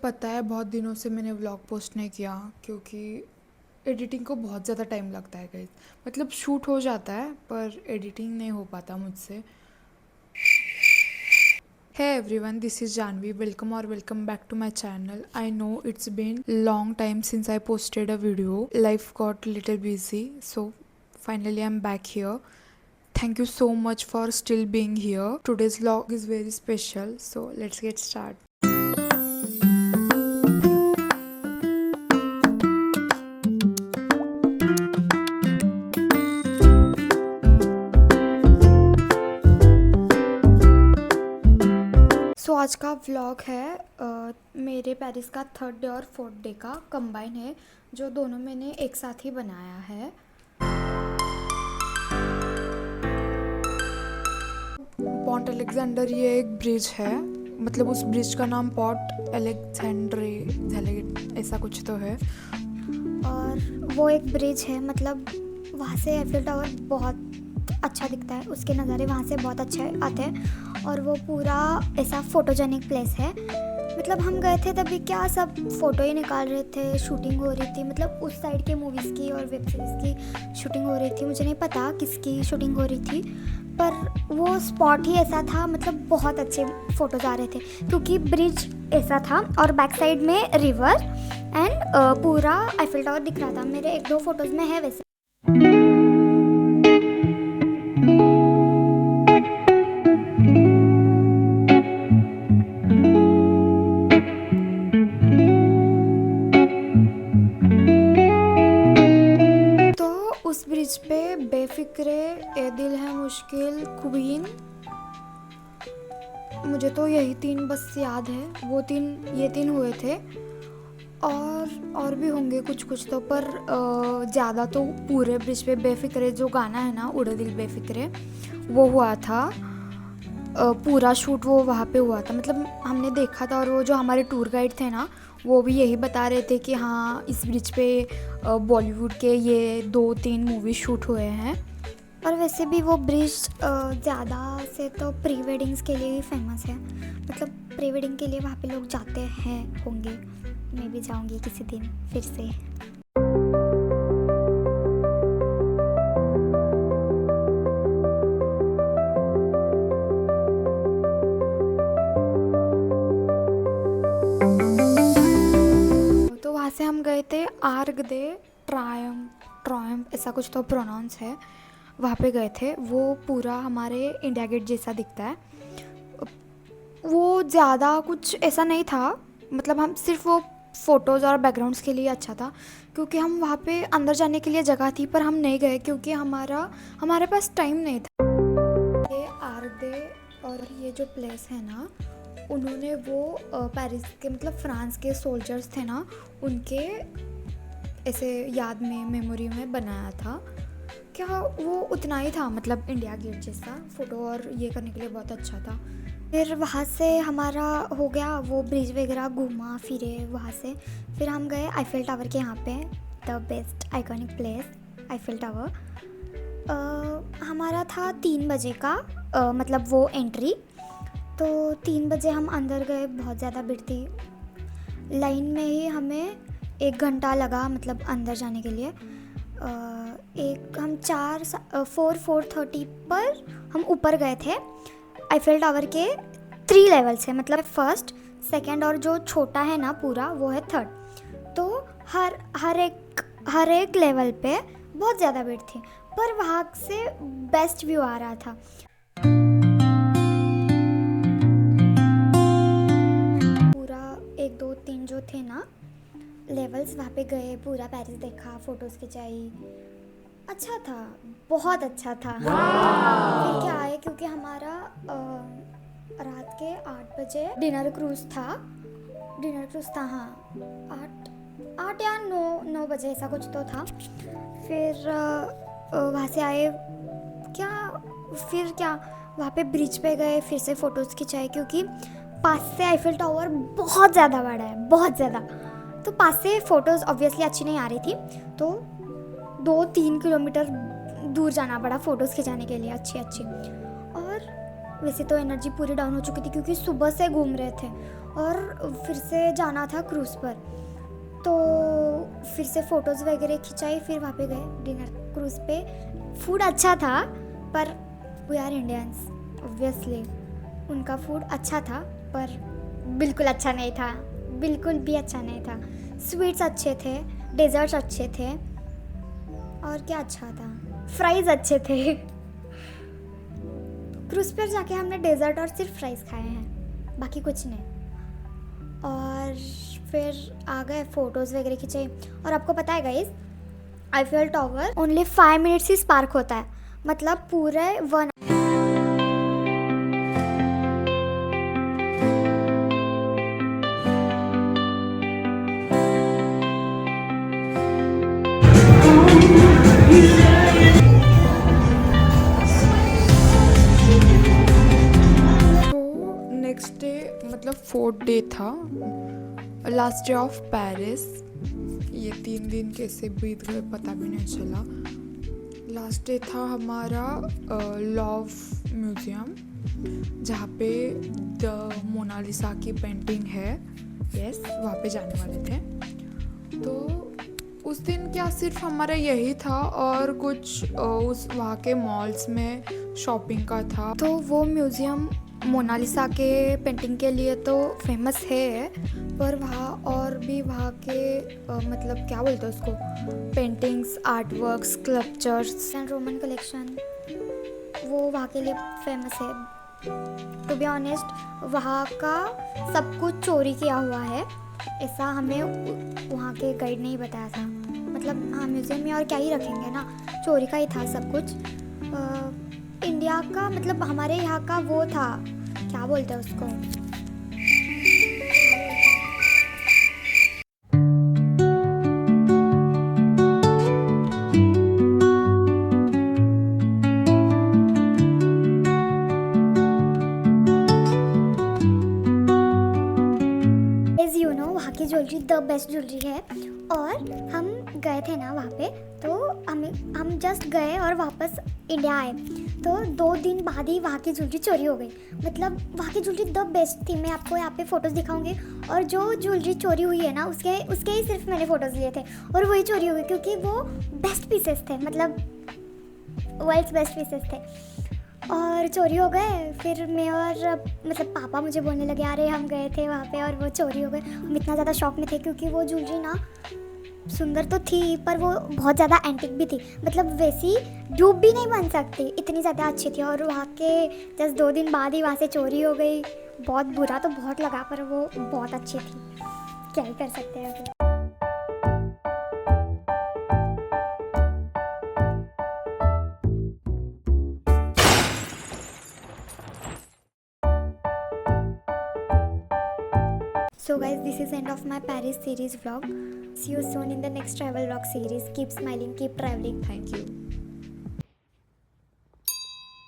पता है बहुत दिनों से मैंने व्लॉग पोस्ट नहीं किया क्योंकि एडिटिंग को बहुत ज़्यादा टाइम लगता है गाइस। मतलब शूट हो जाता है पर एडिटिंग नहीं हो पाता मुझसे। Hey everyone, this is Janvi. Welcome or welcome back to my channel. I know it's been long time since I posted a video. Life got little busy, so finally I'm back here. Thank you so much for still being here. Today's vlog is very special, so let's get started. आज का vlog है मेरे Paris का 3rd day और 4th day का combine है, जो दोनों मैंने एक साथ ही बनाया है। पॉन्ट अलेक्जेंडर ये एक ब्रिज है, मतलब उस ब्रिज का नाम पॉन्ट अलेक्जेंड्रे ऐसा कुछ तो है। और वो एक ब्रिज है, मतलब वहाँ से एफिल टावर बहुत अच्छा दिखता है, उसके नज़ारे वहाँ से बहुत अच्छे आते हैं और वो पूरा ऐसा फोटोजेनिक प्लेस है। मतलब हम गए थे तभी क्या सब फ़ोटो ही निकाल रहे थे, शूटिंग हो रही थी, मतलब उस साइड के मूवीज़ की और वेब सीरीज़ की शूटिंग हो रही थी। मुझे नहीं पता किसकी शूटिंग हो रही थी, पर वो स्पॉट ही ऐसा था, मतलब बहुत अच्छे फ़ोटोज़ आ रहे थे क्योंकि ब्रिज ऐसा था और बैक साइड में रिवर एंड पूरा एफिल टावर दिख रहा था। मेरे 1-2 फ़ोटोज़ में है वैसे। उस ब्रिज पे बेफिक्रे, ए दिल है मुश्किल, क्वीन, मुझे तो यही 3 बस याद है। ये तीन हुए थे और भी होंगे कुछ तो, पर ज़्यादा तो पूरे ब्रिज पे बेफिक्रे जो गाना है ना, उड़े दिल बेफिक्रे, वो हुआ था। पूरा शूट वो वहाँ पे हुआ था, मतलब हमने देखा था। और वो जो हमारे टूर गाइड थे ना, वो भी यही बता रहे थे कि हाँ, इस ब्रिज पे बॉलीवुड के ये 2-3 मूवी शूट हुए हैं। और वैसे भी वो ब्रिज ज़्यादा से तो प्री वेडिंग्स के लिए ही फेमस है, मतलब प्री वेडिंग के लिए वहाँ पे लोग जाते हैं होंगे। मैं भी जाऊँगी किसी दिन फिर से। से हम गए थे आर्क दे ट्रायम्फ ऐसा कुछ तो प्रोनाउंस है, वहाँ पे गए थे। वो पूरा हमारे इंडिया गेट जैसा दिखता है। वो ज़्यादा कुछ ऐसा नहीं था, मतलब हम सिर्फ वो फ़ोटोज़ और बैकग्राउंड्स के लिए अच्छा था क्योंकि हम वहाँ पे अंदर जाने के लिए जगह थी, पर हम नहीं गए क्योंकि हमारे पास टाइम नहीं था। ये आर्क दे और ये जो प्लेस है ना, उन्होंने वो पेरिस के, मतलब फ्रांस के सोल्जर्स थे ना, उनके ऐसे याद में, मेमोरी में बनाया था। क्या वो उतना ही था, मतलब इंडिया गेट जैसा। फ़ोटो और ये करने के लिए बहुत अच्छा था। फिर वहाँ से हमारा हो गया, वो ब्रिज वगैरह घूमा फिरे वहाँ से। फिर हम गए आईफिल टावर के यहाँ पे, the best iconic place Eiffel tower. हमारा था 3 बजे का मतलब वो एंट्री। तो 3 बजे हम अंदर गए, बहुत ज़्यादा भीड़ थी। लाइन में ही हमें 1 घंटा लगा, मतलब अंदर जाने के लिए। हम 4:30 पर हम ऊपर गए थे। आईफिल टावर के 3 लेवल्स है, मतलब 1st, 2nd और जो छोटा है ना पूरा, वो है 3rd। तो हर एक लेवल पे बहुत ज़्यादा भीड़ थी, पर वहाँ से बेस्ट व्यू आ रहा था। पूरा 1, 2, 3 जो थे ना लेवल्स, वहाँ पे गए, पूरा पेरिस देखा, फ़ोटोज़ खिंचाई। अच्छा था, बहुत अच्छा था। फिर क्या आए, क्योंकि हमारा रात के 8 बजे डिनर क्रूज़ था। हाँ, 8 या 9 बजे ऐसा कुछ तो था। फिर वहाँ से आए, क्या वहाँ पे ब्रिज पे गए, फिर से फ़ोटोज़ खिंचाए क्योंकि पास से आईफिल टावर बहुत ज़्यादा बड़ा है, बहुत ज़्यादा। तो पास से फ़ोटोज़ ऑब्वियसली अच्छी नहीं आ रही थी, तो 2-3 किलोमीटर दूर जाना पड़ा फ़ोटोज़ खिंचाने के लिए अच्छी। और वैसे तो एनर्जी पूरी डाउन हो चुकी थी क्योंकि सुबह से घूम रहे थे और फिर से जाना था क्रूज़ पर। तो फिर से फ़ोटोज़ वगैरह खिंचाई, फिर वहाँ पे गए डिनर क्रूज़ पे। फूड अच्छा था पर वी आर इंडियंस ऑब्वियसली, उनका फूड अच्छा था पर बिल्कुल अच्छा नहीं था, बिल्कुल भी अच्छा नहीं था। स्वीट्स अच्छे थे, डेजर्ट्स अच्छे थे, और क्या अच्छा था, फ्राइज़ अच्छे थे। क्रूज़ पर जाके हमने डेजर्ट और सिर्फ फ्राइज़ खाए हैं, बाकी कुछ नहीं। और फिर आ गए, फ़ोटोज़ वगैरह खींचे। और आपको पता है guys, Eiffel Tower only 5 minutes ही स्पार्क होता है, मतलब पूरे 1। तो नेक्स्ट डे मतलब 4th डे था, लास्ट डे ऑफ पेरिस। ये 3 दिन कैसे बीत गए पता भी नहीं चला। लास्ट डे था हमारा लव म्यूज़ियम, जहाँ पे द मोनालिसा की पेंटिंग है। यस, वहाँ पे जाने वाले थे। तो उस दिन क्या सिर्फ हमारा यही था और कुछ उस वहाँ के मॉल्स में शॉपिंग का था। तो वो म्यूज़ियम मोनालिसा के पेंटिंग के लिए तो फेमस है, पर वहाँ और भी वहाँ के मतलब क्या बोलते हैं उसको, paintings, art work, sculptures and Roman collection, वो वहाँ के लिए फेमस है। टू बी ऑनेस्ट, वहाँ का सब कुछ चोरी किया हुआ है, ऐसा हमें वहाँ के गाइड ने ही बताया था। मतलब हाँ, म्यूज़ियम में और क्या ही रखेंगे ना, चोरी का ही था सब कुछ। इंडिया का मतलब हमारे यहाँ का वो था, क्या बोलते हैं उसको, एज यू नो वहाँ की ज्वेलरी द बेस्ट ज्वेलरी है। और हम गए थे ना वहाँ पे, तो हम जस्ट गए और वापस इंडिया आए, तो 2 दिन बाद ही वहाँ की ज्वेलरी चोरी हो गई। मतलब वहाँ की ज्वेलरी द बेस्ट थी, मैं आपको यहाँ पे फ़ोटोज़ दिखाऊंगी। और जो ज्वेलरी चोरी हुई है ना, उसके ही सिर्फ मैंने फ़ोटोज़ लिए थे और वही चोरी हो गई, क्योंकि वो बेस्ट पीसेस थे, मतलब वर्ल्ड्स बेस्ट पीसेस थे, और चोरी हो गए। फिर मैं और मतलब पापा मुझे बोलने लगे, अरे हम गए थे वहाँ पे और वो चोरी हो गए। हम इतना ज़्यादा शॉक में थे क्योंकि वो ज्वेलरी ना सुंदर तो थी, पर वो बहुत ज़्यादा एंटिक भी थी, मतलब वैसी डूब भी नहीं बन सकती, इतनी ज़्यादा अच्छी थी। और वहाँ के जस्ट 2 दिन बाद ही वहाँ से चोरी हो गई। बहुत बुरा तो बहुत लगा, पर वो बहुत अच्छी थी, क्या ही कर सकते हैं अभी। So guys, this is end of my Paris series vlog. See you soon in the next travel vlog series. Keep smiling, keep traveling. Thank you.